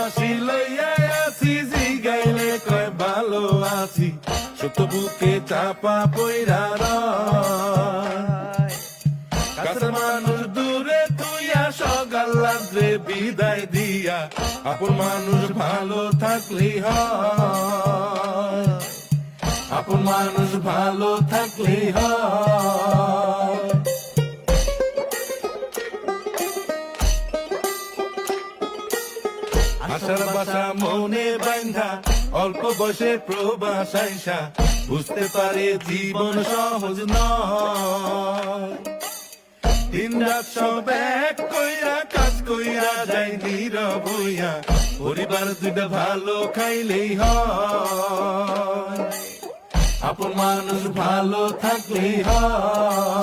হাসি লইয়া আছি, জিগাইলে কয় ভালো আছি, সত্য বুকে চাপা পইরা রয়। কাছের মানুষ দূরে তুইয়া, সকাল রাত্রে বিদায় দিয়া, আপন মানুষ ভালো থাকলেই হয়, আপন মানুষ ভালো থাকলেই হয়। আশার বাসা মনে বান্ধা, অল্প বয়সে প্রবাস আইসা, বুঝতে পারে জীবন সহজ নয়। দিন রাত সব এক কইরা, কাজ কইরা যাই নীরব হইয়া, পরিবার দুইটা ভালো খাইলেই হয়, আপন মানুষ ভালো থাকলেই হয়।